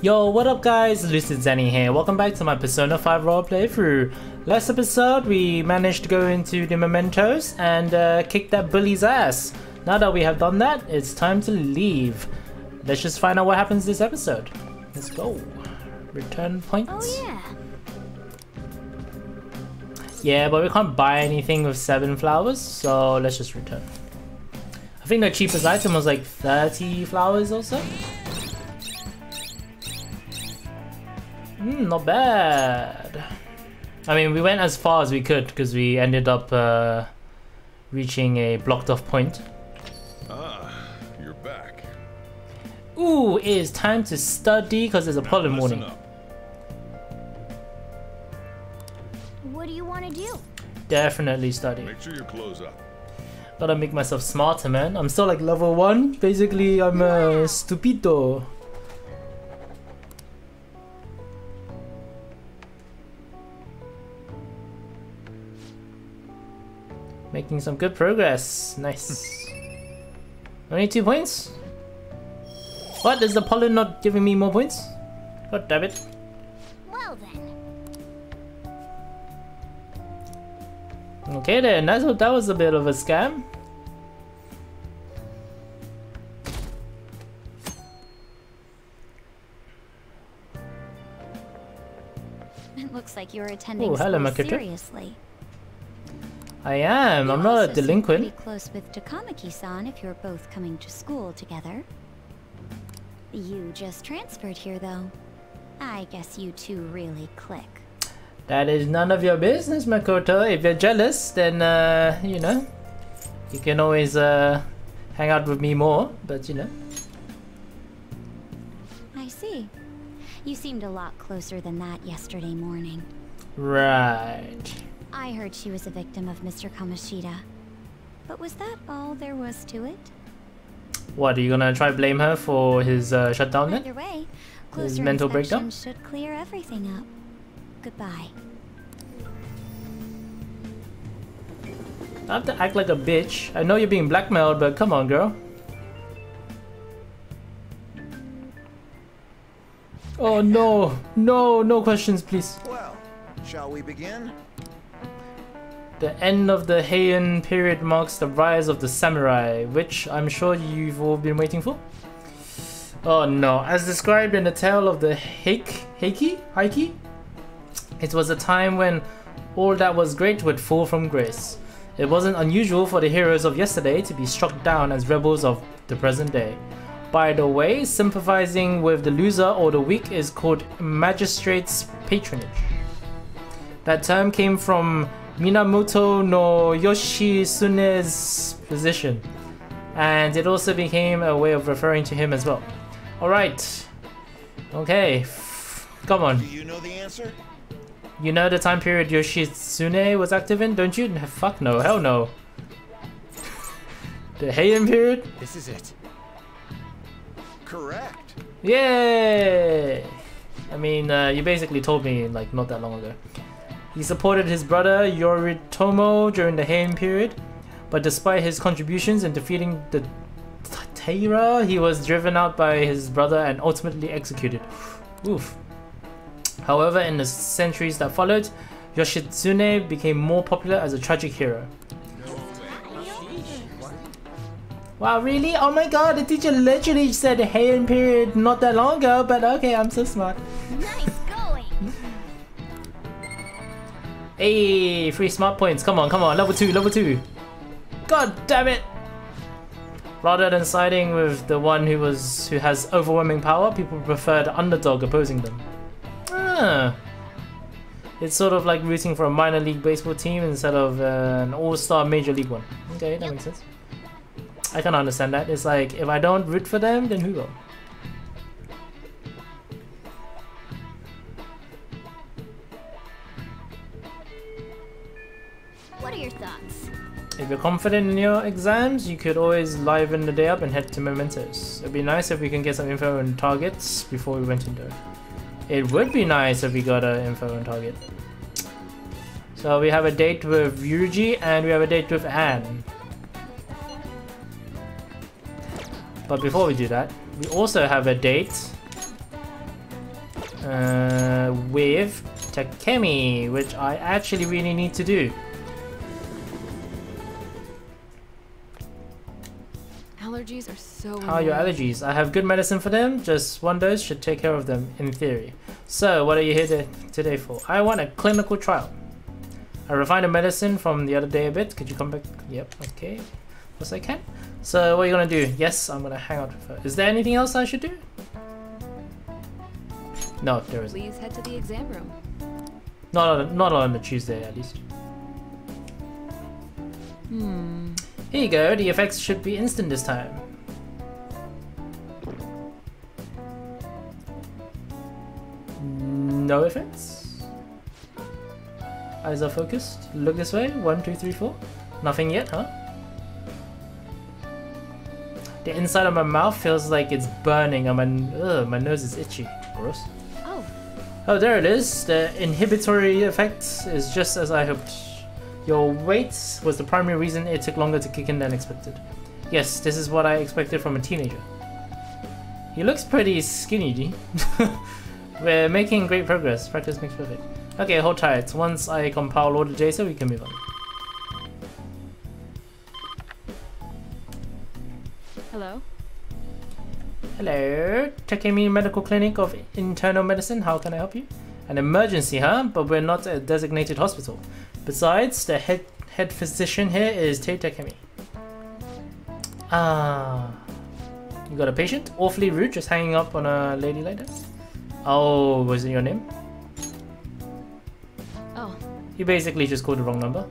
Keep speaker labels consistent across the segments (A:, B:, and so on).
A: Yo, what up guys, Lucid Zenny here. Welcome back to my Persona 5 role playthrough. Last episode we managed to go into the mementos and kick that bully's ass. Now that we have done that, it's time to leave. Let's just find out what happens this episode. Let's go. Return points.
B: Oh yeah.
A: Yeah, but we can't buy anything with 7 flowers, so let's just return. I think the cheapest item was like 30 flowers or so. Not bad. I mean, we went as far as we could because we ended up reaching a blocked off point.
C: Ah, you're back.
A: Ooh, it is time to study because there's a pollen warning.
B: What do you want to do?
A: Definitely study.
C: Make sure your clothes up.
A: Gotta make myself smarter, man. I'm still like level 1. Basically, I'm stupido. Making some good progress. Nice. Only 2 points? What? Is the pollen not giving me more points? God damn it.
B: Well then.
A: Okay then, that was a bit of a scam.
B: It looks like you're attending
A: hello,
B: school
A: Makoto.
B: seriously.
A: I am. I'm
B: You
A: not a
B: also seem
A: delinquent.
B: pretty close with Takamaki-san if you're both coming to school together. You just transferred here though. I guess you two really click.
A: That is none of your business, Makoto. If you're jealous, then, you know, you can always hang out with me more, but you know.
B: I see. You seemed a lot closer than that yesterday morning.
A: Right.
B: I heard she was a victim of Mr. Kamoshida. But was that all there was to it?
A: What, are you gonna try blame her for his shutdown then?
B: Either way,
A: His
B: closer
A: mental
B: inspection
A: breakdown?
B: should clear everything up. Goodbye.
A: I have to act like a bitch. I know you're being blackmailed, but come on, girl. Oh no, no questions, please.
D: Well, shall we begin?
A: The end of the Heian period marks the rise of the samurai, which I'm sure you've all been waiting for. Oh no, as described in the tale of the Heiki? It was a time when all that was great would fall from grace. It wasn't unusual for the heroes of yesterday to be struck down as rebels of the present day. By the way, sympathizing with the loser or the weak is called magistrate's patronage. That term came from Minamoto no Yoshitsune's position, and it also became a way of referring to him as well. Alright. Okay. Come on.
D: Do you know the answer?
A: You know the time period Yoshitsune was active in, don't you? Fuck no, hell no. The Heian period?
D: This is it. Correct.
A: Yay! I mean, you basically told me like not that long ago. He supported his brother Yoritomo during the Heian period, but despite his contributions in defeating the Taira, he was driven out by his brother and ultimately executed. Oof. However, in the centuries that followed, Yoshitsune became more popular as a tragic hero. Wow, really? Oh my god, the teacher literally said the Heian period not that long ago, but okay, I'm so smart.
B: Nice going!
A: Hey, 3 smart points. Come on, level 2, level 2. God damn it! Rather than siding with the one who has overwhelming power, people prefer the underdog opposing them. Ah. It's sort of like rooting for a minor league baseball team instead of an all-star major league one. Okay, that makes sense. I can understand that. It's like, if I don't root for them, then who will?
B: What are your thoughts?
A: If you're confident in your exams, you could always liven the day up and head to Mementos. It'd be nice if we can get some info on targets before we went into it. It would be nice if we got info on target. So we have a date with Ryuji and we have a date with Anne. But before we do that, we also have a date with Takemi, which I actually really need to do.
E: Allergies are so
A: How are your
E: annoying.
A: allergies? I have good medicine for them. Just one dose should take care of them, in theory. So, what are you here today for? I want a clinical trial. I refined the medicine from the other day a bit. Could you come back? Yep, okay. Yes, I can. So, what are you gonna do? Yes, I'm gonna hang out with her. Is there anything else I should do? No, there isn't.
E: Please head to the exam room.
A: Not on a Tuesday, at least. Here you go. The effects should be instant this time. No effects. Eyes are focused. Look this way. 1, 2, 3, 4. Nothing yet, huh? The inside of my mouth feels like it's burning and my nose is itchy. Gross.
E: Oh,
A: Oh, there it is. The inhibitory effect is just as I hoped. Your weight was the primary reason it took longer to kick in than expected. Yes, this is what I expected from a teenager. He looks pretty skinny, D. We're making great progress. Practice makes perfect. Okay, hold tight. Once I compile all the data, we can move on.
E: hello.
A: Hello, Takemi Medical Clinic of Internal Medicine. How can I help you? An emergency, huh? But we're not a designated hospital. Besides, the head physician here is Tei Takemi. Ah, you got a patient? Awfully rude, just hanging up on a lady like that. Oh, was it your name?
E: Oh,
A: You basically just called the wrong number.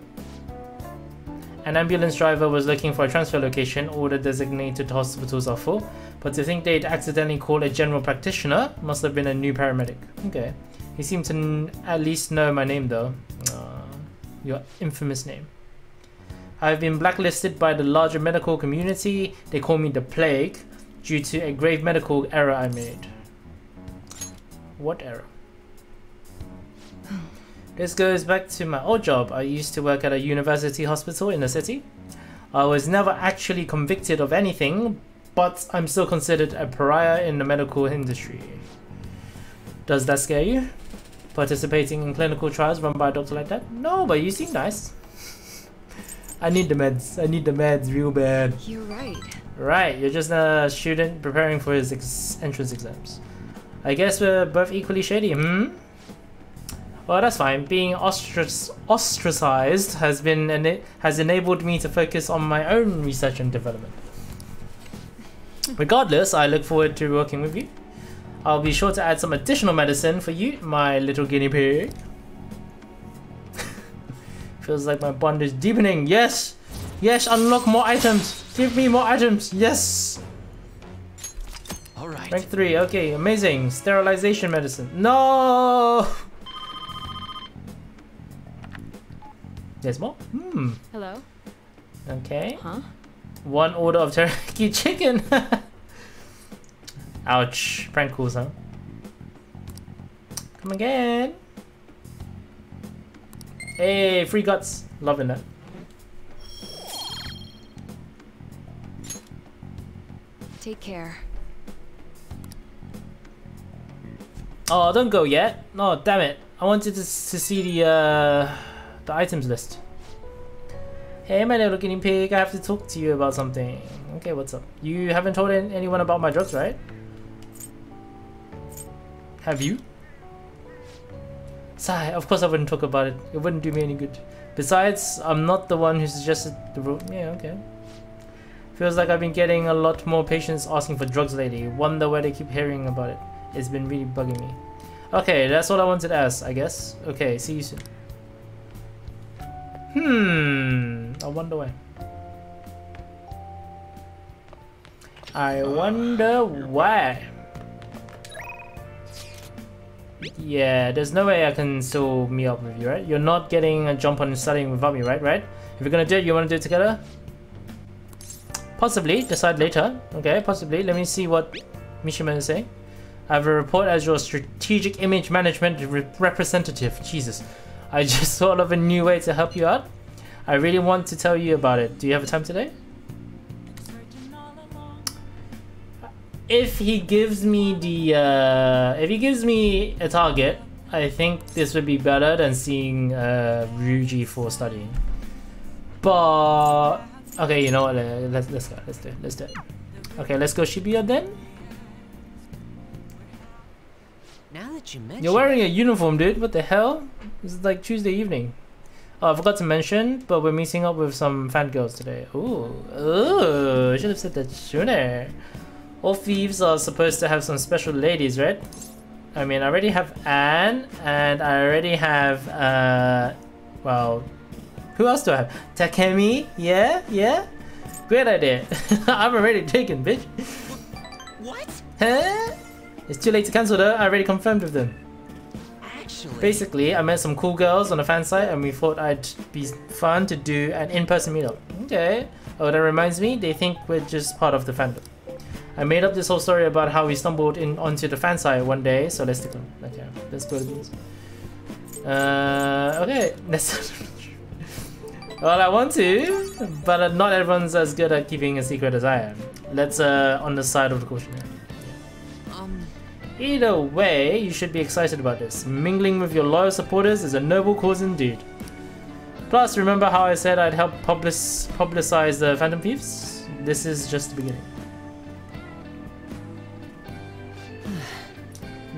A: An ambulance driver was looking for a transfer location. All the designated hospitals are full, but to think they'd accidentally call a general practitioner must have been a new paramedic. Okay. He seemed to at least know my name though. Your infamous name. I've been blacklisted by the larger medical community. They call me the Plague due to a grave medical error I made. What error? This goes back to my old job. I used to work at a university hospital in the city. I was never actually convicted of anything, but I'm still considered a pariah in the medical industry. Does that scare you? Participating in clinical trials run by a doctor like that? No, but you seem nice. I need the meds. I need the meds real bad.
E: you're right.
A: Right, you're just a student preparing for his entrance exams. I guess we're both equally shady, hmm? Well, that's fine. Being ostracized has enabled me to focus on my own research and development. Regardless, I look forward to working with you. I'll be sure to add some additional medicine for you, my little guinea pig. Feels like my bond is deepening. Yes! Yes, unlock more items! Give me more items! Yes!
D: All right.
A: Rank 3, okay, amazing. Sterilization medicine. No! There's more? Hmm.
E: Hello.
A: Okay.
E: Huh?
A: One order of teriyaki chicken. Ouch. Prank calls, huh? Come again. Hey, free guts. Loving that.
E: Take care.
A: Oh, don't go yet. No, damn it. I wanted to see the items list. Hey, my little guinea pig, I have to talk to you about something. Okay, what's up? You haven't told anyone about my drugs, right? Have you? Sigh, of course I wouldn't talk about it. It wouldn't do me any good. Besides, I'm not the one who suggested the rule. Yeah, okay. Feels like I've been getting a lot more patients asking for drugs lately. Wonder where they keep hearing about it. It's been really bugging me. Okay, that's all I wanted to ask, I guess. Okay, see you soon. I wonder why. I wonder why. Yeah, there's no way I can still meet up with you, right? You're not getting a jump on studying without me, right? If you're gonna do it, you wanna do it together? Possibly, decide later. Okay, possibly. Let me see what Mishima is saying. I have a report as your strategic image management representative. Jesus. I just thought of a new way to help you out. I really want to tell you about it. Do you have time today? if he gives me the if he gives me a target, I think this would be better than seeing Ryuji for studying. But okay, you know what? Let's go. Let's do it. Okay, let's go Shibuya then.
F: Now that you mention
A: You're wearing a uniform, dude. What the hell? This is like Tuesday evening. Oh, I forgot to mention, but we're meeting up with some fangirls today. Ooh, I should have said that sooner. All thieves are supposed to have some special ladies, right? I mean, I already have Anne, and I already have, well, who else do I have? Takemi? Yeah? Great idea. I'm already taken, bitch.
F: What?
A: Huh? It's too late to cancel though, I already confirmed with them.
F: Actually,
A: Basically, I met some cool girls on a fan site and we thought I'd be fun to do an in-person meetup. Okay. Oh, that reminds me, they think we're just part of the fandom. I made up this whole story about how we stumbled onto the fan site one day, so let's stick on. Okay, let's go to these. Okay, let's... Well, I want to, but not everyone's as good at keeping a secret as I am. Let's, on the side of the caution here. Either way, you should be excited about this. Mingling with your loyal supporters is a noble cause indeed. Plus, remember how I said I'd help publicize the Phantom Thieves? This is just the beginning.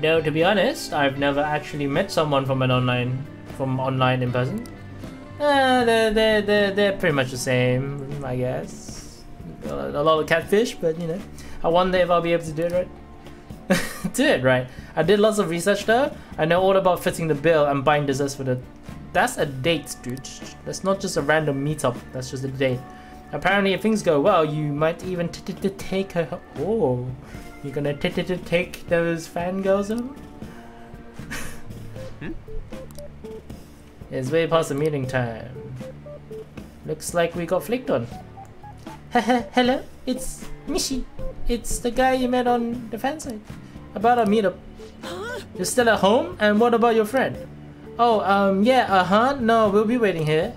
A: No, to be honest, I've never actually met someone from online in person. They're pretty much the same, I guess. A lot of catfish, but you know, I wonder if I'll be able to do it right. Do it right. I did lots of research though. I know all about fitting the bill and buying desserts for the... That's a date, dude. That's not just a random meetup. That's just a date. Apparently, if things go well, you might even take her... Oh, you're gonna take those fangirls over? It's way past the meeting time. Looks like we got flicked on. Hello, it's Mishi. It's the guy you met on the fan site. About our meetup. You're still at home? And what about your friend? Oh, yeah, no, we'll be waiting here.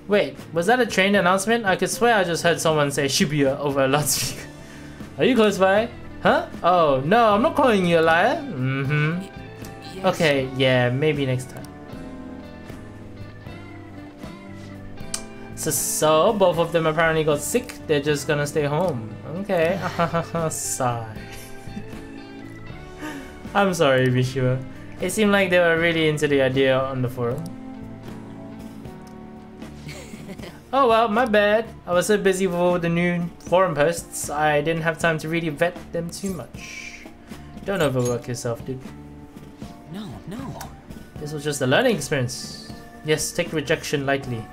A: Wait, was that a train announcement? I could swear I just heard someone say Shibuya over a loudspeaker. Are you close by? Huh? Oh, no, I'm not calling you a liar. Mm-hmm.
F: yes.
A: Okay, yeah, maybe next time. So both of them apparently got sick. They're just gonna stay home. Okay. Sigh. I'm sorry, Mishima. It seemed like they were really into the idea on the forum. Oh well, my bad. I was so busy with all the new forum posts, I didn't have time to really vet them too much. Don't overwork yourself, dude.
F: No.
A: This was just a learning experience. Yes, take rejection lightly.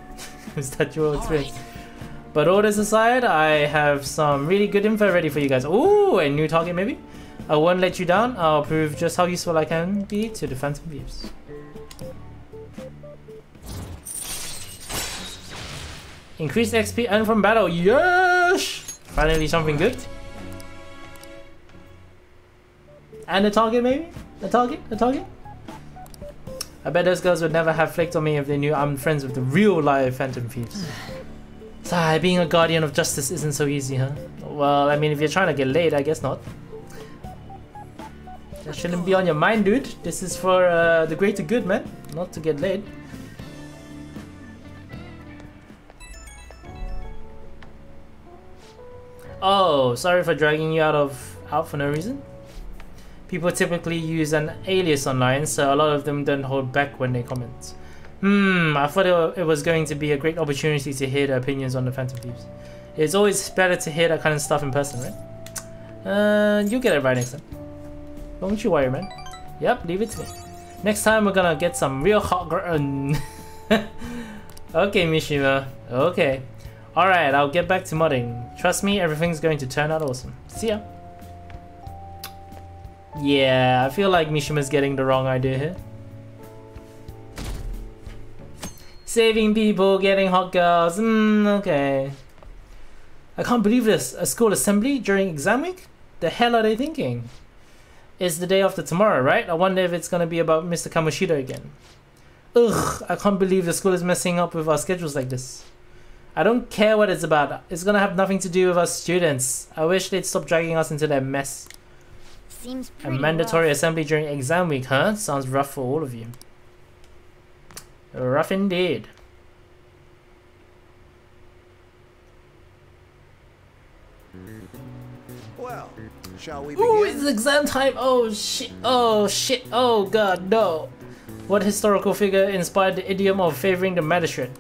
A: Is that your experience?
F: Right.
A: But all this aside, I have some really good info ready for you guys. Ooh, a new target maybe? I won't let you down. I'll prove just how useful I can be to the Phantom Thieves. Increased XP earned from battle. Yes! Finally something good. And a target maybe? A target? I bet those girls would never have flicked on me if they knew I'm friends with the real live Phantom Thieves. Sigh, being a guardian of justice isn't so easy, huh? Well, I mean, if you're trying to get laid, I guess not. That shouldn't be on your mind, dude. This is for the greater good, man. Not to get laid. Oh, sorry for dragging you out for no reason. People typically use an alias online, so a lot of them don't hold back when they comment. I thought it was going to be a great opportunity to hear their opinions on the Phantom Thieves. It's always better to hear that kind of stuff in person, right? You'll get it right next time. Don't you worry, man. Yep, leave it to me. Next time we're gonna get some real hot girl. Okay, Mishima. Okay. Alright, I'll get back to modding. Trust me, everything's going to turn out awesome. See ya. Yeah, I feel like Mishima's getting the wrong idea here. Saving people, getting hot girls. Okay. I can't believe this. A school assembly during exam week? The hell are they thinking? It's the day after tomorrow, right? I wonder if it's gonna be about Mr. Kamoshida again. Ugh, I can't believe the school is messing up with our schedules like this. I don't care what it's about. It's gonna have nothing to do with us students. I wish they'd stop dragging us into their mess.
B: Seems
A: A
B: pretty
A: mandatory
B: rough.
A: assembly during exam week, huh? Sounds rough for all of you. Rough indeed.
G: Well, shall we
A: Ooh,
G: begin?
A: it's exam time! Oh shit! Oh shit! Oh god, no! What historical figure inspired the idiom of favoring the magistrate?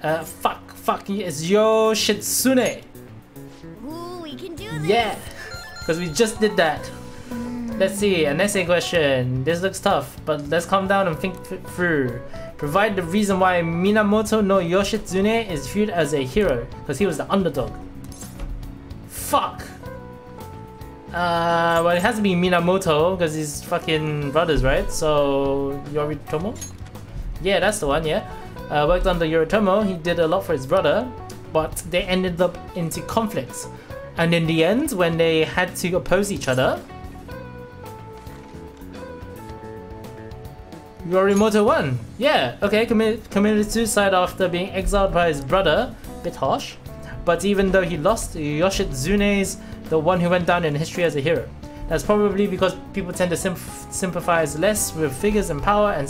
A: Fuck, it's Yoshitsune!
B: Ooh, we can do this.
A: Yeah! Because we just did that. Let's see, an essay question. This looks tough, but let's calm down and think through. Provide the reason why Minamoto no Yoshitsune is viewed as a hero, because he was the underdog. Fuck! Well, it has to be Minamoto, because he's fucking brothers, right? So, Yoritomo? Yeah, that's the one, yeah. Worked under Yoritomo, he did a lot for his brother, but they ended up into conflicts. And in the end, when they had to oppose each other, Yorimoto won. Yeah, okay, committed suicide after being exiled by his brother. Bit harsh. But even though he lost, Yoshitsune's the one who went down in history as a hero. That's probably because people tend to sympathize less with figures in power and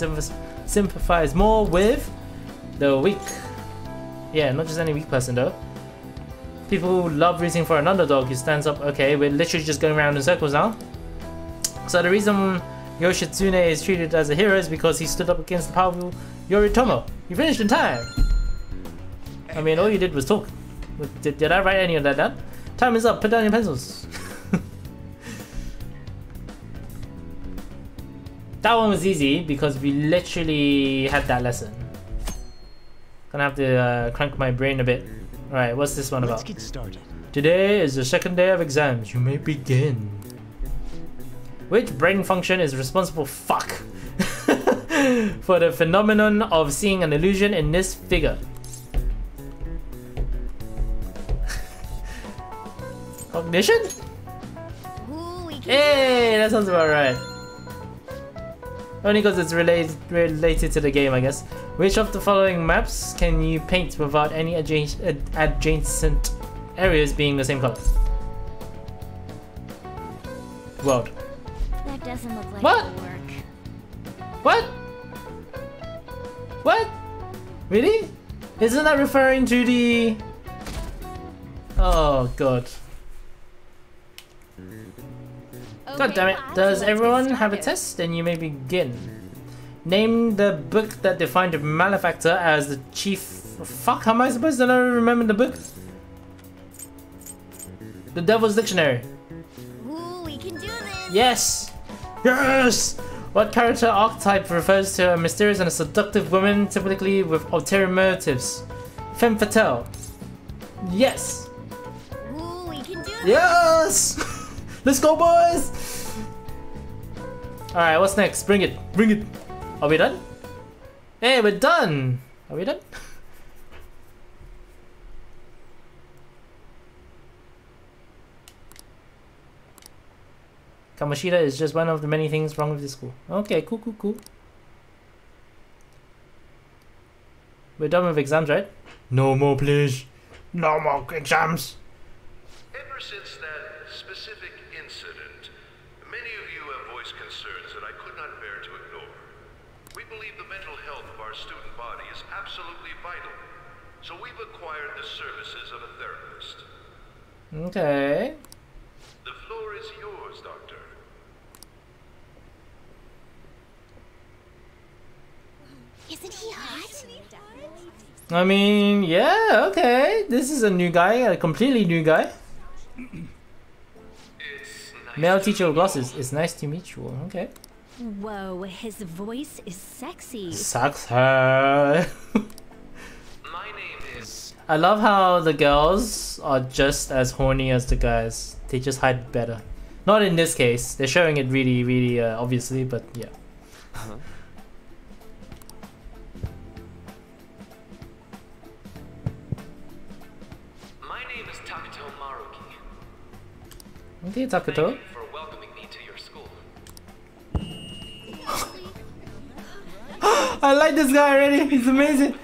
A: sympathize more with the weak. Yeah, not just any weak person though. People who love rooting for an underdog who stands up. Okay, we're literally just going around in circles now. So the reason Yoshitsune is treated as a hero is because he stood up against the powerful Yoritomo. You finished in time! I mean, all you did was talk. Did I write any of that down? Time is up, put down your pencils. That one was easy because we literally had that lesson. Gonna have to crank my brain a bit. Alright, what's this one
D: Let's
A: about?
D: get started.
A: Today is the second day of exams. You may begin. Which brain function is responsible for the phenomenon of seeing an illusion in this figure? Cognition?
B: Ooh, we can
A: Hey, that sounds about right. Only because it's related to the game, I guess. Which of the following maps can you paint without any adjacent areas being the same color? World.
B: That doesn't look like
A: What?
B: it'll work.
A: What? What? Really? Isn't that referring to the... Oh god. God damn it. Does everyone have a test? Then you may begin. Name the book that defined a malefactor as the chief... Fuck, how am I supposed to not remember the book? The Devil's Dictionary.
B: Ooh, we can do this.
A: Yes! Yes! What character archetype refers to a mysterious and seductive woman, typically with ulterior motives? Femme fatale. Yes!
B: Ooh, we can do this.
A: Yes! Let's go, boys! Alright, what's next? Bring it. Bring it. Are we done? Hey, we're done! Are we done? Kamoshida is just one of the many things wrong with this school. Okay, cool, cool, cool. We're done with exams, right? No more, please. No more exams.
H: Ever since that specific incident, many of you have voiced concerns that I could not bear to ignore. We believe the mental health of our student body is absolutely vital, so we've acquired the services of a therapist.
A: Okay.
H: The floor is yours, Doctor.
B: Isn't he hot?
A: I mean, yeah, okay. This is a new guy, a completely new guy.
H: It's nice
A: Male
H: to
A: teacher with
H: meet you.
A: glasses. It's nice to meet you. Okay.
B: Whoa, his voice is sexy.
A: Sucks her.
H: My name is...
A: I love how the girls are just as horny as the guys. They just hide better. Not in this case. They're showing it really, really obviously, but yeah.
H: My name is Takuto Maruki.
A: Okay,
H: Thank
A: Takuto.
H: you for welcoming me to your school.
A: I like this guy already. He's amazing.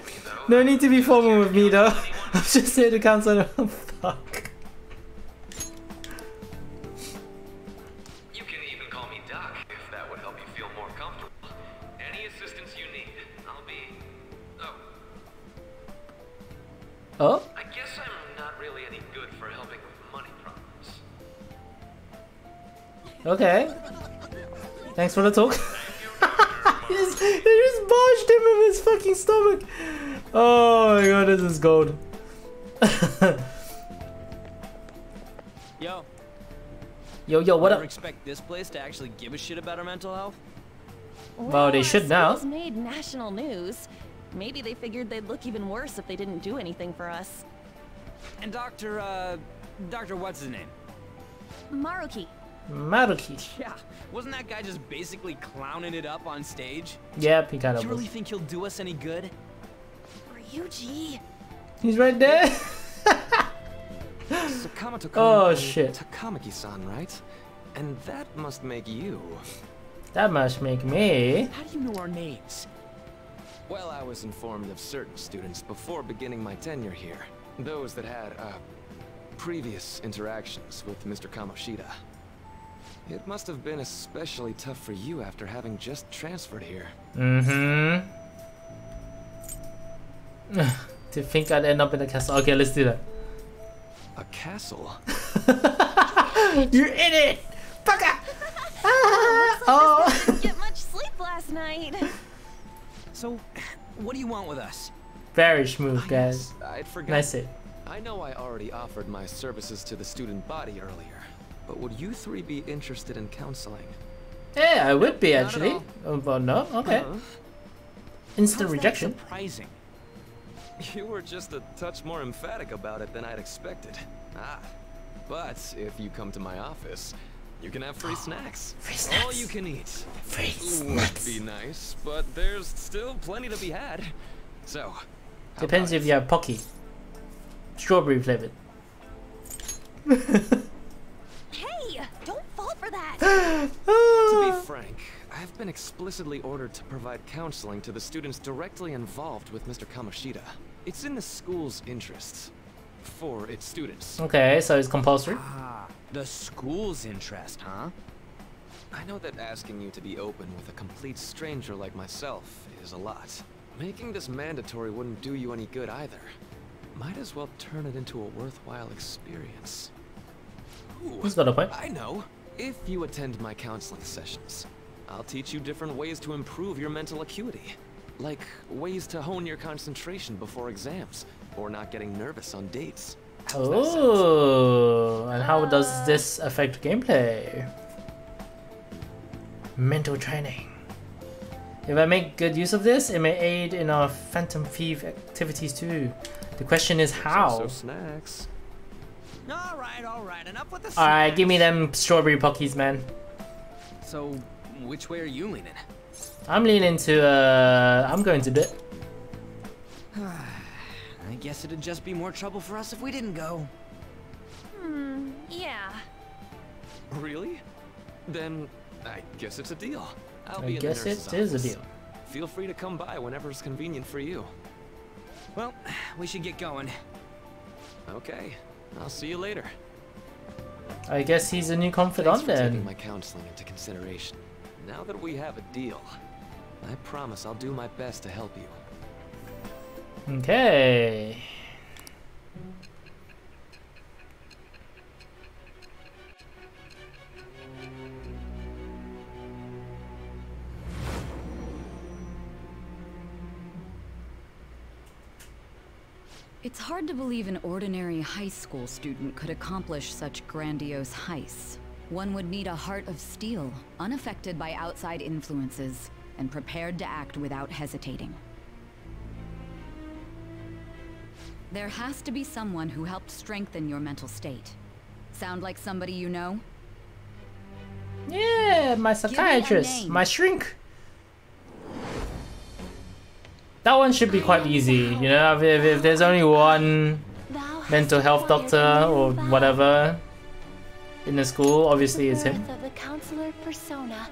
A: No need to be formal with me though.
H: Anyone
A: I'm just here to cancel. Fuck.
D: You can even call me Doc if that would help you feel more comfortable. Any assistance you need, I'll be...
A: Oh?
D: I guess I'm not really any good for helping with money problems.
A: Okay. Thanks for the talk. He just barged him in his fucking stomach. Oh my god, this is gold.
F: Yo.
A: Yo, what
F: Never
A: up?
F: expect this place to actually give a shit about our mental health?
A: Well, they should now.
I: Schools made national news. Maybe they figured they'd look even worse if they didn't do anything for us.
F: And Dr. what's his name?
I: Maruki.
A: Maruki.
F: Yeah, wasn't that guy just basically clowning it up on stage?
A: Yep, he kind of
F: You
A: was.
F: really think he'll do us any good?
I: Ryuji.
A: He's right there.
J: Sakamoto
A: Oh shit.
J: Takamaki-san, right? And that must make you.
A: That must make me.
F: How do you know our names?
J: Well, I was informed of certain students before beginning my tenure here. Those that had, previous interactions with Mr. Kamoshida. It must have been especially tough for you after having just transferred here.
A: Mm-hmm. To think I'd end up in a castle. Okay, let's do that.
J: A castle?
A: You're in it! Fucker!
I: Oh. Didn't get much sleep last night.
F: So, what do you want with us?
A: Very smooth, guys.
J: I'd forgotten.
A: Nice it.
J: I know I already offered my services to the student body earlier, but would you three be interested in counseling?
A: Yeah, I would be
F: Not at
A: actually.
F: all.
A: Oh, but no, okay. Instant
F: How's that
A: rejection.
F: surprising.
J: You were just a touch more emphatic about it than I'd expected. But if you come to my office, you can have free snacks.
A: Free snacks.
J: All you can eat.
A: Free
J: Would
A: snacks.
J: be nice, but there's still plenty to be had. So, how
A: Depends
J: about
A: if
J: it?
A: you have Pocky. Strawberry flavored.
I: Hey, don't fall for that.
J: To be frank, I've been explicitly ordered to provide counseling to the students directly involved with Mr. Kamoshida. It's in the school's interests. For its students.
A: Okay, so it's compulsory.
F: Ah, the school's interest, huh?
J: I know that asking you to be open with a complete stranger like myself is a lot. Making this mandatory wouldn't do you any good either. Might as well turn it into a worthwhile experience. Ooh,
A: He's got a point.
J: I know. If you attend my counseling sessions, I'll teach you different ways to improve your mental acuity. Like ways to hone your concentration before exams, or not getting nervous on dates. How's that sound?
A: Oh, and how does this affect gameplay? Mental training. If I make good use of this, it may aid in our Phantom Thief activities too. The question is how?
J: So snacks.
F: All right, enough with the
A: Alright, give me
F: snacks.
A: them strawberry pockies, man.
F: So, which way are you leaning?
A: I'm leaning to, I'm going to bit.
F: I guess it'd just be more trouble for us if we didn't go.
I: Yeah.
J: Really? Then I guess it's a deal. I'll
A: I
J: be in
A: guess
J: the
A: it
J: nurse's
A: is a
J: office.
A: deal.
J: Feel free to come by whenever it's convenient for you.
F: Well, we should get going.
J: Okay, I'll see you later.
A: I guess he's a new
J: Thanks
A: confidant
J: for taking
A: then.
J: my counseling into consideration. Now that we have a deal, I promise I'll do my best to help you.
A: Okay.
K: It's hard to believe an ordinary high school student could accomplish such grandiose heists. One would need a heart of steel, unaffected by outside influences, and prepared to act without hesitating. There has to be someone who helped strengthen your mental state. Sound like somebody you know?
A: Yeah, my psychiatrist,
K: name.
A: my shrink. That one should be quite easy, you know, if there's only one mental health doctor or whatever in the school, obviously it's him.
B: Of the counselor persona.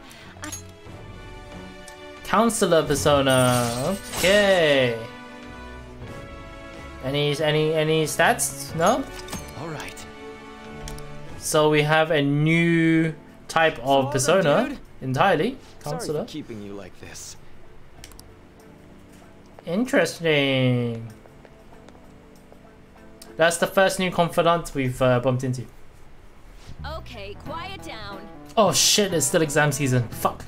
A: Counselor persona, okay. Any stats? No?
J: Alright.
A: So we have a new type of persona entirely.
J: Sorry
A: Counselor.
J: for keeping you like this.
A: Interesting. That's the first new confidant we've bumped into.
I: Okay, quiet down.
A: Oh shit, it's still exam season. Fuck.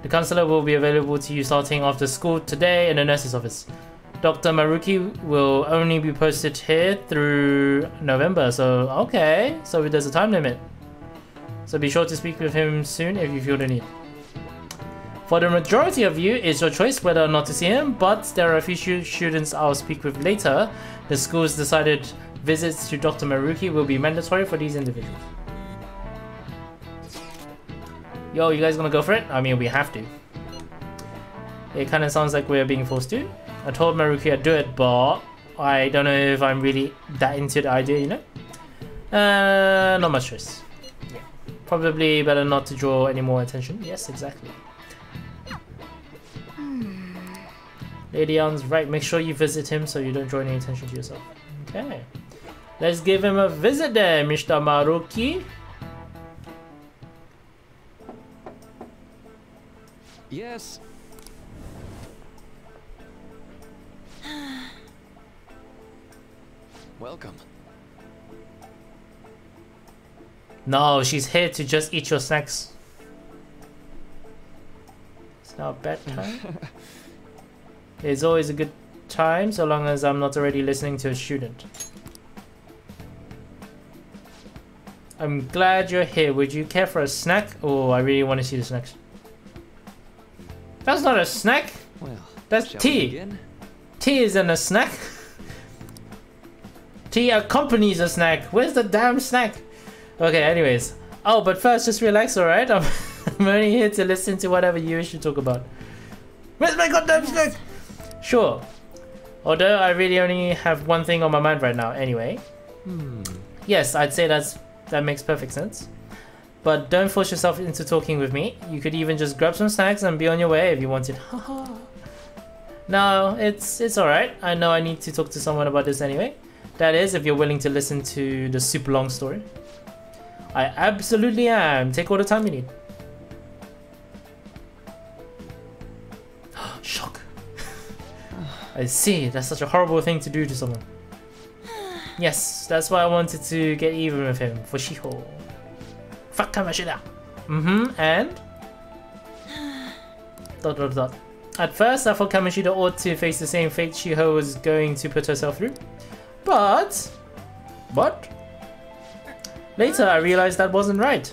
A: The counselor will be available to you starting after school today in the nurse's office. Dr. Maruki will only be posted here through November, so okay. So there's a time limit. So be sure to speak with him soon if you feel the need. For the majority of you, it's your choice whether or not to see him, but there are a few students I'll speak with later. The school's decided visits to Dr. Maruki will be mandatory for these individuals. Yo, you guys gonna go for it? I mean, we have to. It kinda sounds like we're being forced to. I told Maruki I'd do it, but I don't know if I'm really that into the idea, you know? Not much choice. Yeah. Probably better not to draw any more attention. Yes, exactly. Lady Ann's right, make sure you visit him so you don't draw any attention to yourself. Okay. Let's give him a visit then, Mr. Maruki.
J: Yes. Welcome.
A: No, she's here to just eat your snacks. It's now bedtime. It's always a good time so long as I'm not already listening to a student. I'm glad you're here. Would you care for a snack? Oh, I really want to see the snacks. That's not a snack.
J: Well,
A: that's tea. Tea isn't a snack. Tea accompanies a snack. Where's the damn snack? Okay, anyways. Oh, but first, just relax, alright? I'm only here to listen to whatever you wish to talk about. Where's my goddamn snack? Sure. Although I really only have one thing on my mind right now, anyway. Yes, I'd say that makes perfect sense. But don't force yourself into talking with me. You could even just grab some snacks and be on your way if you wanted. No, it's alright. I know I need to talk to someone about this anyway. That is, if you're willing to listen to the super long story. I absolutely am. Take all the time you need. Shock. I see. That's such a horrible thing to do to someone. Yes, that's why I wanted to get even with him, for Shiho. Fuck Kamoshida. And? ... At first, I thought Kamoshida ought to face the same fate Shiho was going to put herself through. But... Later, I realized that wasn't right.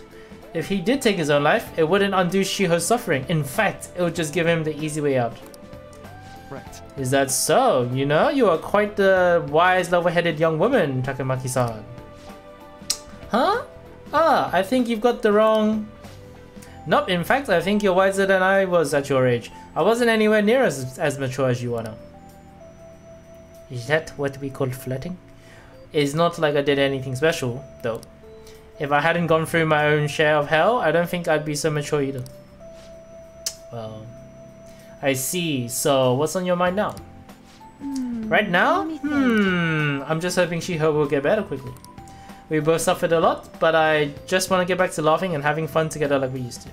A: If he did take his own life, it wouldn't undo Shiho's suffering. In fact, it would just give him the easy way out.
J: Right.
A: Is that so? You know, you are quite the wise, level-headed young woman, Takamaki-san. Huh? Ah, I think you've got the wrong... Nope, in fact, I think you're wiser than I was at your age. I wasn't anywhere near as mature as you are now. Is that what we call flirting? It's not like I did anything special, though. If I hadn't gone through my own share of hell, I don't think I'd be so mature either. Well, I see. So, what's on your mind now? Right now? I'm just hoping Shiho will get better quickly. We both suffered a lot, but I just want to get back to laughing and having fun together like we used to.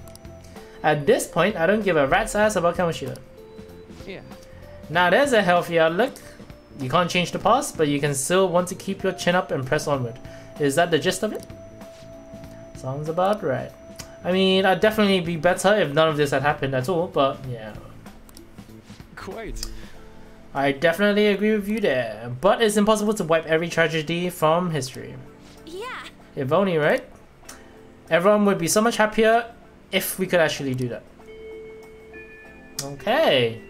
A: At this point, I don't give a rat's ass about Kamoshida.
J: Yeah.
A: Now there's a healthy outlook. You can't change the past, but you can still want to keep your chin up and press onward. Is that the gist of it? Sounds about right. I mean, I'd definitely be better if none of this had happened at all, but yeah.
J: Quite.
A: I definitely agree with you there, but it's impossible to wipe every tragedy from history.
I: Yeah.
A: If only, right? Everyone would be so much happier if we could actually do that. Okay.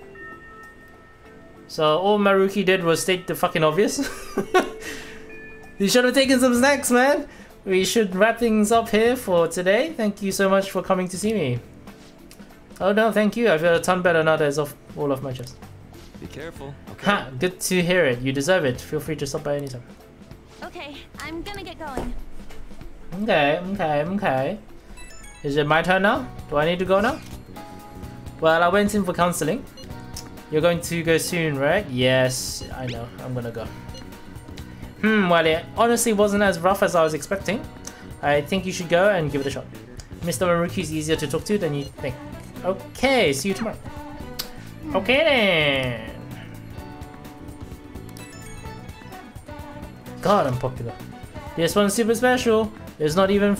A: So all Maruki did was state the fucking obvious. You should have taken some snacks, man. We should wrap things up here for today. Thank you so much for coming to see me. Oh no, thank you. I feel a ton better now that it's off all off my chest.
J: Be careful. Okay.
A: Ha! Good to hear it. You deserve it. Feel free to stop by anytime.
I: Okay, I'm gonna get going.
A: Okay. Is it my turn now? Do I need to go now? Well, I went in for counseling. You're going to go soon, right? Yes, I know. I'm gonna go. Well, it honestly wasn't as rough as I was expecting. I think you should go and give it a shot. Mr. Maruki is easier to talk to than you think. Okay, see you tomorrow. Okay then. God, I'm popular. This one's super special. It's not even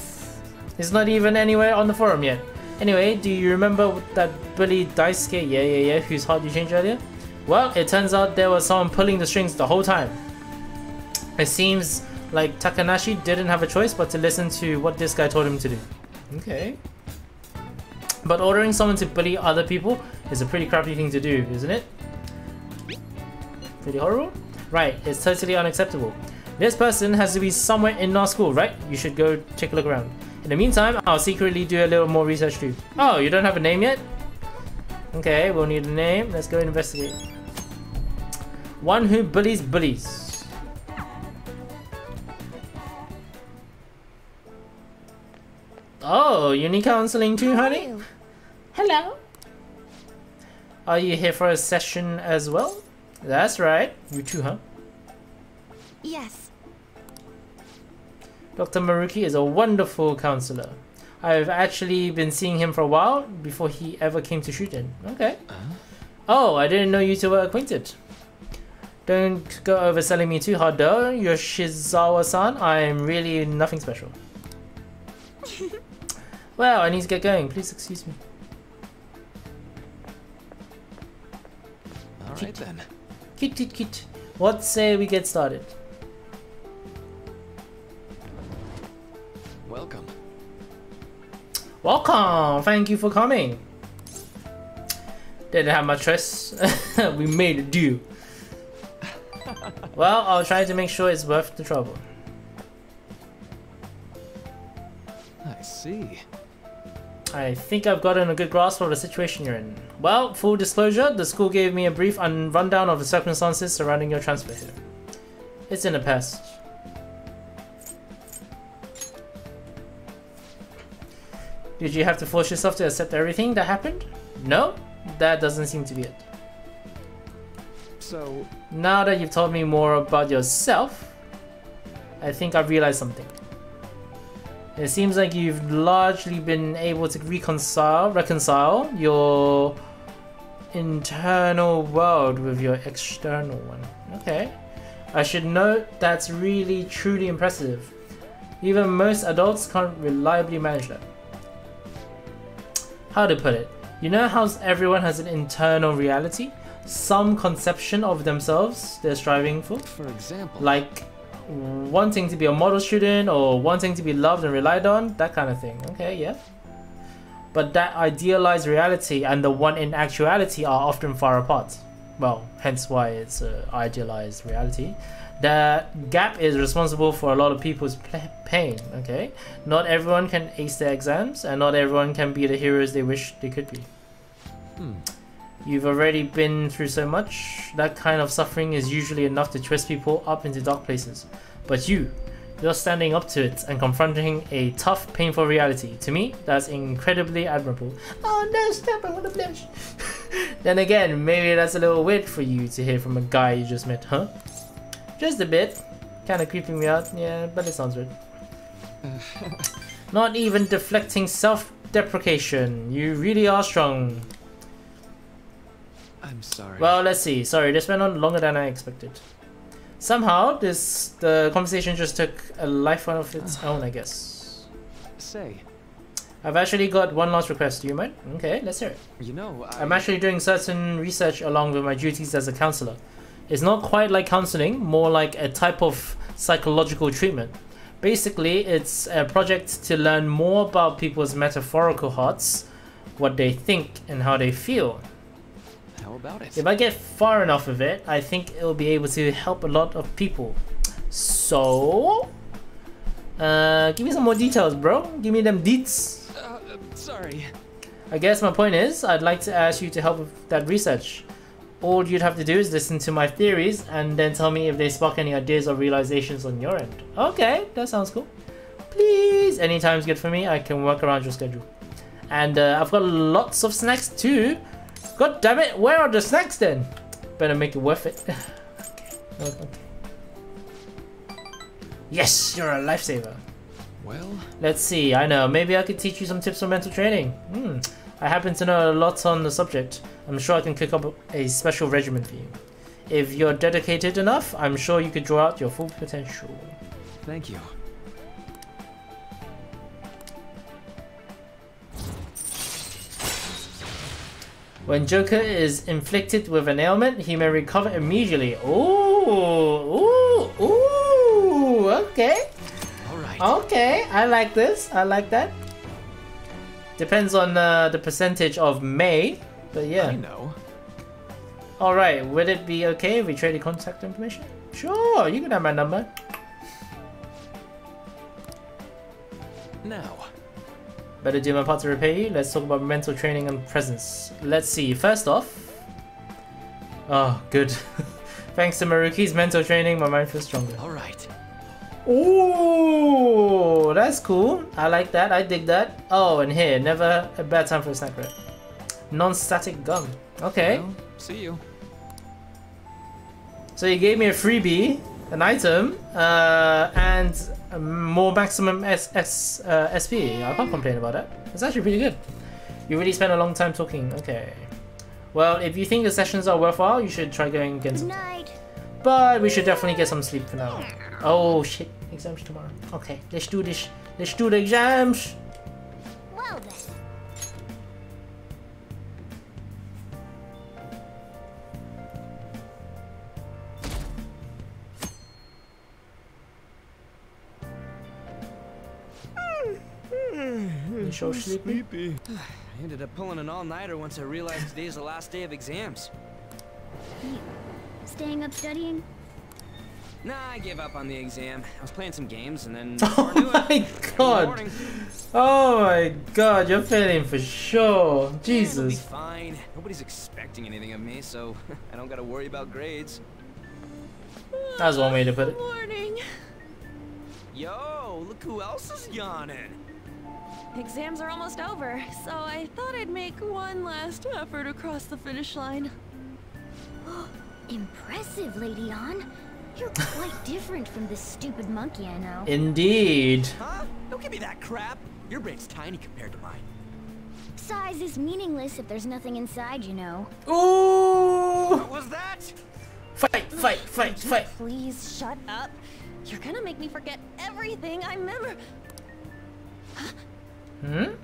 A: anywhere on the forum yet. Anyway, do you remember that bully Daisuke? Yeah, whose heart you changed earlier? Well, it turns out there was someone pulling the strings the whole time. It seems like Takanashi didn't have a choice but to listen to what this guy told him to do. Okay. But ordering someone to bully other people is a pretty crappy thing to do, isn't it? Pretty horrible? Right, it's totally unacceptable. This person has to be somewhere in our school, right? You should go take a look around. In the meantime, I'll secretly do a little more research too. Oh, you don't have a name yet? Okay, we'll need a name. Let's go investigate. One who bullies bullies. Oh, you need counseling too, honey? Hello. Are you here for a session as well? That's right. You too, huh?
B: Yes.
A: Dr. Maruki is a wonderful counselor. I've actually been seeing him for a while before he ever came to Shuten. Okay. Oh, I didn't know you two were acquainted. Don't go overselling me too hard though, Yoshizawa-san. I'm really nothing special. Well, I need to get going. Please excuse me.
J: Alright then.
A: Kit. What say we get started?
J: Welcome.
A: Welcome! Thank you for coming. Didn't have much choice. We made a deal. Well, I'll try to make sure it's worth the trouble.
J: I see.
A: I think I've gotten a good grasp of the situation you're in. Well, full disclosure, the school gave me a brief rundown of the circumstances surrounding your transfer here. It's in the past. Did you have to force yourself to accept everything that happened? No, that doesn't seem to be it.
J: So,
A: now that you've told me more about yourself, I think I've realized something. It seems like you've largely been able to reconcile your internal world with your external one. Okay. I should note that's really truly impressive. Even most adults can't reliably manage that. How to put it? You know how everyone has an internal reality? Some conception of themselves they're striving for?
J: For example?
A: Like wanting to be a model student or wanting to be loved and relied on, that kind of thing. Okay, yeah. But that idealized reality and the one in actuality are often far apart. Well, hence why it's an idealized reality. That gap is responsible for a lot of people's pain, okay? Not everyone can ace their exams, and not everyone can be the heroes they wish they could be. You've already been through so much. That kind of suffering is usually enough to twist people up into dark places. But you're standing up to it and confronting a tough, painful reality. To me, that's incredibly admirable. Oh no, stop, I wanna blush. Then again, maybe that's a little weird for you to hear from a guy you just met, huh? Just a bit. Kinda creeping me out, yeah, but it sounds weird. Not even deflecting self-deprecation. You really are strong.
J: I'm sorry.
A: Well, let's see. Sorry, this went on longer than I expected. Somehow, the conversation just took a life of its own, I guess.
J: Say.
A: I've actually got one last request. Do you mind? Okay, let's hear it.
J: You know,
A: I'm actually doing certain research along with my duties as a counselor. It's not quite like counseling, more like a type of psychological treatment. Basically, it's a project to learn more about people's metaphorical hearts, what they think and how they feel.
J: How about it?
A: If I get far enough with it, I think it'll be able to help a lot of people. So, give me some more details, bro. Give me them deets.
J: Sorry.
A: I guess my point is, I'd like to ask you to help with that research. All you'd have to do is listen to my theories and then tell me if they spark any ideas or realizations on your end. Okay, that sounds cool. Please, anytime's good for me. I can work around your schedule. And I've got lots of snacks too. God damn it, where are the snacks then? Better make it worth it. Okay. Yes, you're a lifesaver.
J: Well,
A: let's see, I know, maybe I could teach you some tips for mental training. I happen to know a lot on the subject. I'm sure I can cook up a special regimen for you. If you're dedicated enough, I'm sure you could draw out your full potential.
J: Thank you.
A: When Joker is inflicted with an ailment, he may recover immediately. Ooh, okay.
J: Alright.
A: Okay, I like this. I like that. Depends on the percentage of May, but yeah.
J: I know.
A: Alright, would it be okay if we traded contact information? Sure, you can have my number.
J: Now.
A: Better do my part to repay you. Let's talk about mental training and presence. Let's see, first off... Oh, good. Thanks to Maruki's mental training, my mind feels stronger.
J: Alright.
A: Ooh, that's cool. I like that, I dig that. Oh, and here, never a bad time for a snack wrap. Non-static gum. Okay.
J: Well, see you.
A: So you gave me a freebie, an item, and more maximum SP. I can't complain about that. It's actually pretty good. You really spent a long time talking. Okay. Well, if you think the sessions are worthwhile, you should try going again sometime. But we should definitely get some sleep for now. Oh shit, exams tomorrow. Okay, let's do this. Let's do the exams.
B: Well then.
A: You so sleepy?
F: I ended up pulling an all-nighter once I realized today's the last day of exams.
B: You staying up studying?
F: Nah, I gave up on the exam. I was playing some games and then...
A: Oh my god! Oh my god, you're failing for sure. Jesus.
F: It'll be fine. Nobody's expecting anything of me, so I don't gotta worry about grades.
A: That's one way to put it.
I: Morning.
F: Yo, look who else is yawning.
I: Exams are almost over, so I thought I'd make one last effort across the finish line.
B: Impressive, Lady Ann. You're quite different from this stupid monkey I know.
A: Indeed.
F: Huh? Don't give me that crap. Your brain's tiny compared to mine.
B: Size is meaningless if there's nothing inside, you know.
A: Ooh!
F: What was that?
A: Fight, fight, fight, fight.
I: Please shut up. You're gonna make me forget everything I remember.
A: Hmm?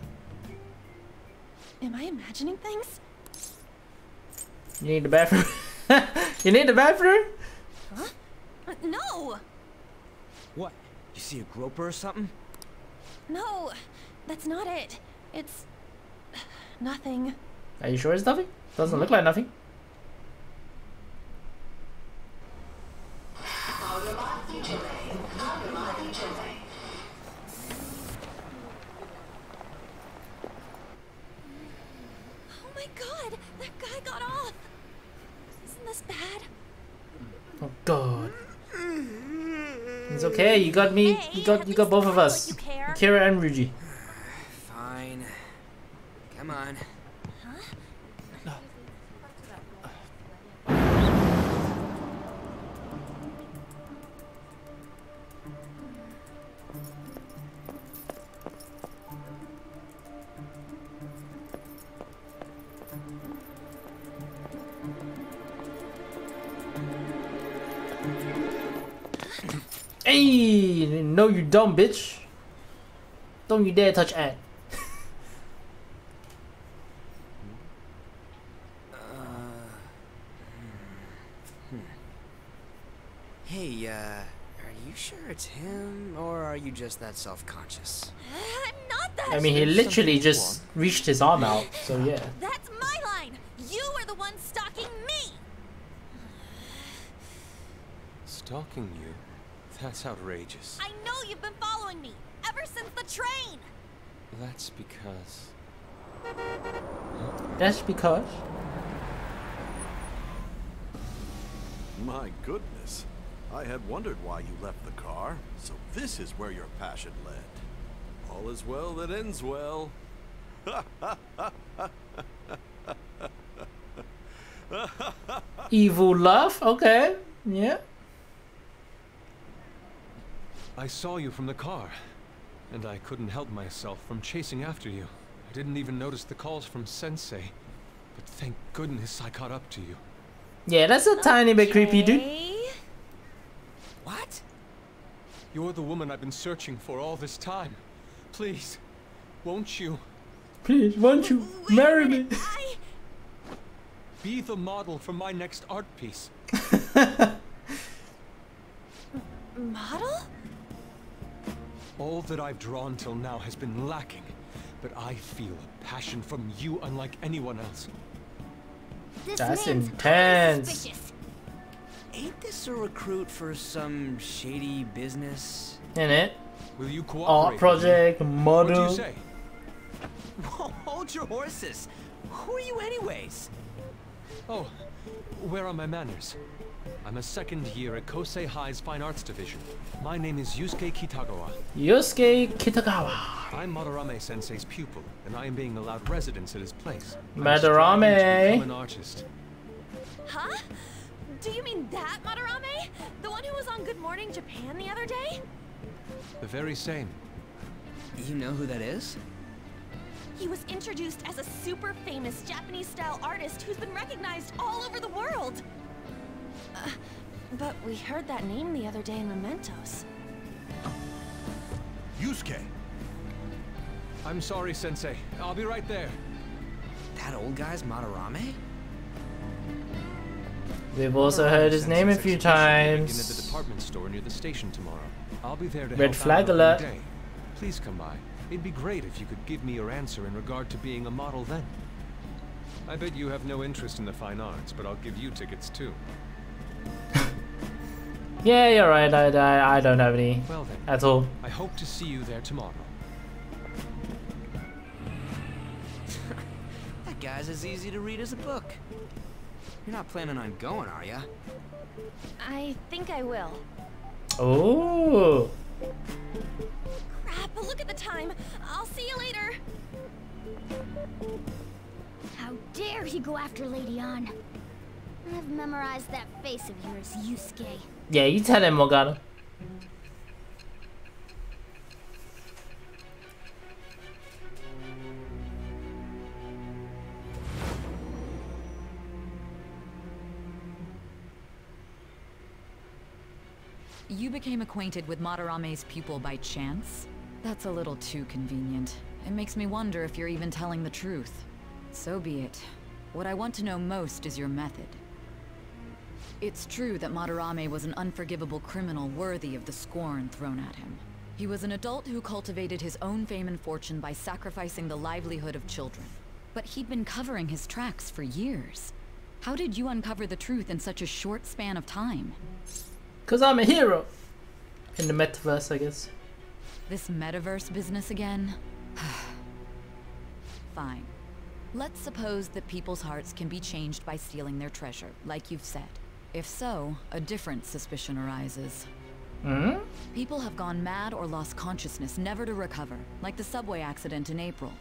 I: Am I imagining things?
A: You need the bathroom? You need the bathroom?
I: Huh? No!
F: What? You see a groper or something?
I: No, that's not it. It's... nothing.
A: Are you sure it's nothing? Doesn't look like nothing.
I: Oh my god, that guy got off. Isn't this bad?
A: Oh god. It's okay, you got me,
I: Hey,
A: you got both of us.
I: you care.
A: Akira and Ryuji.
F: Fine. Come on.
A: Hey, no you dumb bitch. Don't you dare touch Ant.
F: Hey, are you sure it's him, or are you just that self-conscious?
I: I'm not that.
A: I mean, he literally just reached his arm out, so yeah.
I: That's my line. You are the one stalking me.
L: Stalking you? That's outrageous.
I: I know you've been following me ever since the train.
L: That's because...
A: That's because...
G: My goodness. I had wondered why you left the car. So this is where your passion led. All is well that ends well.
A: Evil laugh? Okay. Yeah.
L: I saw you from the car, and I couldn't help myself from chasing after you. I didn't even notice the calls from Sensei, but thank goodness I caught up to you.
A: Yeah, that's a tiny bit creepy, dude.
F: What?
L: You're the woman I've been searching for all this time. Please, won't you?
A: Please, won't you marry me?
L: Be the model for my next art piece.
I: Model?
L: All that I've drawn till now has been lacking, but I feel a passion from you unlike anyone else.
A: That's intense.
F: Ain't this a recruit for some shady business?
A: In it?
L: Will you cooperate?
A: Art project, model.
L: What'd you say?
F: Whoa, hold your horses. Who are you anyways?
L: Oh, where are my manners? I'm a second year at Kosei High's Fine Arts Division. My name is Yusuke Kitagawa.
A: Yusuke Kitagawa.
L: I'm Madarame Sensei's pupil, and I am being allowed residence at his place.
A: Madarame.
L: I'm become an artist.
I: Huh? Do you mean that Madarame? The one who was on Good Morning Japan the other day?
L: The very same.
F: You know who that is?
I: He was introduced as a super famous Japanese-style artist who's been recognized all over the world. But we heard that name the other day in Mementos.
G: Yusuke!
L: I'm sorry, Sensei. I'll be right there.
F: That old guy's Madarame?
A: We've also heard his name a few
L: In at the
A: times.
L: department store near the station tomorrow. I'll be there to
A: Red
L: help
A: flag
L: out on
A: alert.
L: the day. Please come by. It'd be great if you could give me your answer in regard to being a model then. I bet you have no interest in the fine arts, but I'll give you tickets too.
A: Yeah, you're right. I don't have any
L: Well then,
A: at all.
L: I hope to see you there tomorrow.
F: That guy's as easy to read as a book. You're not planning on going, are ya?
I: I think I will.
A: Oh.
I: Crap, look at the time. I'll see you later.
B: How dare he go after Lady Ann? I've memorized that face of yours, Yusuke.
A: Yeah, you tell him, Morgana.
K: You became acquainted with Madarame's pupil by chance? That's a little too convenient. It makes me wonder if you're even telling the truth. So be it. What I want to know most is your method. It's true that Madarame was an unforgivable criminal worthy of the scorn thrown at him. He was an adult who cultivated his own fame and fortune by sacrificing the livelihood of children. But he'd been covering his tracks for years. How did you uncover the truth in such a short span of time?
A: 'Cause I'm a hero. In the metaverse, I guess.
K: This metaverse business again? Fine. Let's suppose that people's hearts can be changed by stealing their treasure, like you've said. If so, a different suspicion arises.
A: Hmm?
K: People have gone mad or lost consciousness, never to recover, like the subway accident in April.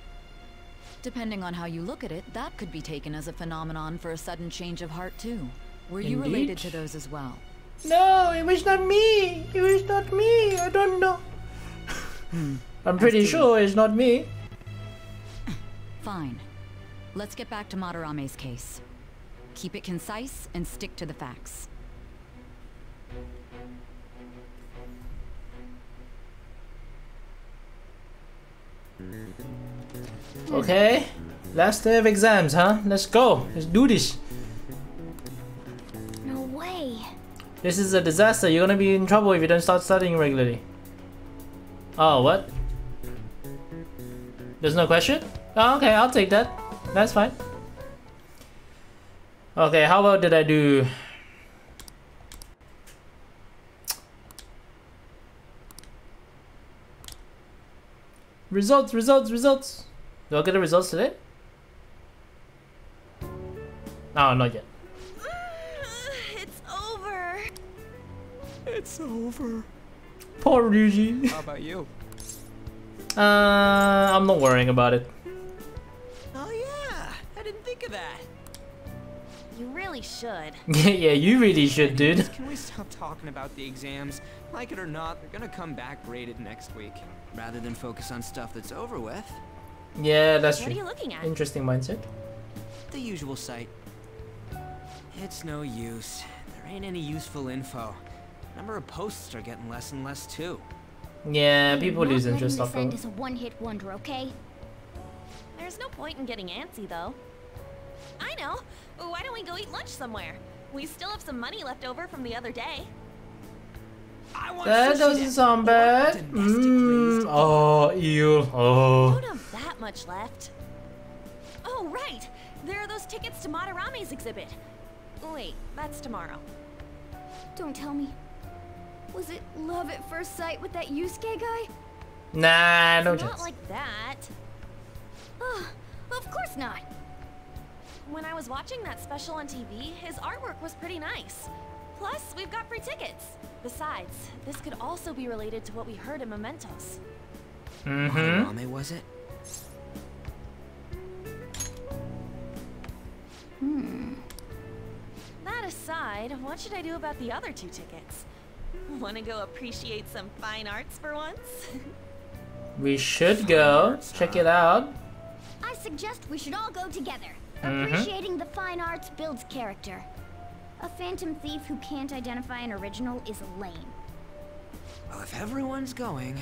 K: Depending on how you look at it, that could be taken as a phenomenon for a sudden change of heart too. Were you
A: Indeed.
K: related to those as well?
A: No, it was not me. It was not me. I don't know. I'm pretty sure it's not me.
K: Fine. Let's get back to Madarame's case. Keep it concise and stick to the facts.
A: Okay. Last day of exams, huh? Let's go. Let's do this.
B: No way.
A: This is a disaster. You're gonna be in trouble if you don't start studying regularly. Oh, what? There's no question? Oh, okay, I'll take that. That's fine. Okay, how well did I do? Results, results, results. Do I get the results today? No, not yet.
I: It's over.
L: It's over.
A: Poor Ryuji.
L: How about you?
A: I'm not worrying about it.
F: Look at that.
I: You really should.
A: Yeah, you really should, dude.
F: Can we stop talking about the exams? Like it or not, they're gonna come back graded next week. Rather than focus on stuff that's over with.
A: Yeah, that's true.
I: What are you looking at?
A: Interesting mindset.
F: The usual site. It's no use. There ain't any useful info. Number of posts are getting less and less too.
A: Yeah, people lose interest
B: Not
A: after.
B: letting this end is a one-hit wonder, okay?
I: There's no point in getting antsy, though. I know. Why don't we go eat lunch somewhere? We still have some money left over from the other day.
A: That doesn't sound bad. Oh, ew. Oh.
I: Don't have that much left. Oh, right. There are those tickets to Madarame's exhibit. Wait, that's tomorrow.
B: Don't tell me. Was it love at first sight with that Yusuke guy?
A: Nah, no
I: Not
A: chance.
I: like that.
B: Of course not.
I: When I was watching that special on TV, his artwork was pretty nice. Plus, we've got free tickets. Besides, this could also be related to what we heard in Mementos.
F: Madarame, was it?
I: That aside, what should I do about the other 2 tickets? Want to go appreciate some fine arts for once?
A: We should go check it out.
B: I suggest we should all go together. Appreciating the fine arts builds character. A phantom thief who can't identify an original is lame.
F: Well, if everyone's going...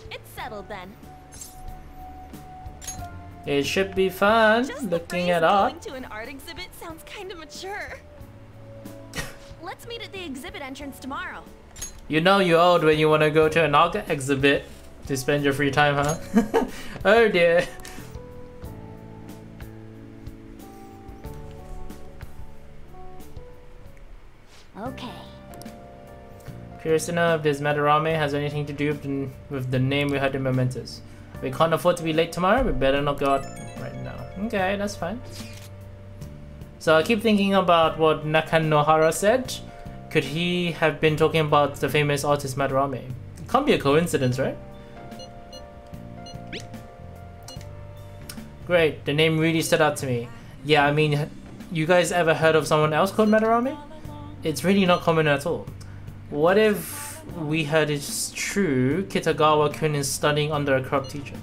I: It's settled then.
A: It should be fun. Looking at art.
I: Going to an art exhibit sounds kind of mature. Let's meet at the exhibit entrance tomorrow.
A: You know you're old when you want to go to an art exhibit to spend your free time, huh? Oh dear.
B: Okay.
A: Curious to know if this Madarame has anything to do with the name we had in Mementos. We can't afford to be late tomorrow, we better not go out right now. Okay, that's fine. So I keep thinking about what Nakanohara said. Could he have been talking about the famous artist Madarame? It can't be a coincidence, right? Great, the name really stood out to me. Yeah, I mean, you guys ever heard of someone else called Madarame? It's really not common at all. What if we heard it's true Kitagawa-kun is studying under a corrupt teacher?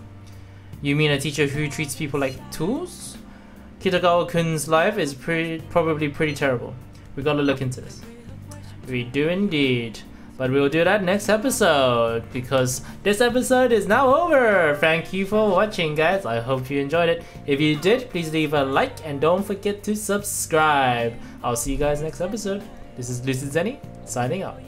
A: You mean a teacher who treats people like tools? Kitagawa-kun's life is probably pretty terrible. We gotta look into this. We do indeed. But we'll do that next episode, because this episode is now over. Thank you for watching, guys. I hope you enjoyed it. If you did, please leave a like and don't forget to subscribe. I'll see you guys next episode. This is Lucid Zenny, signing out.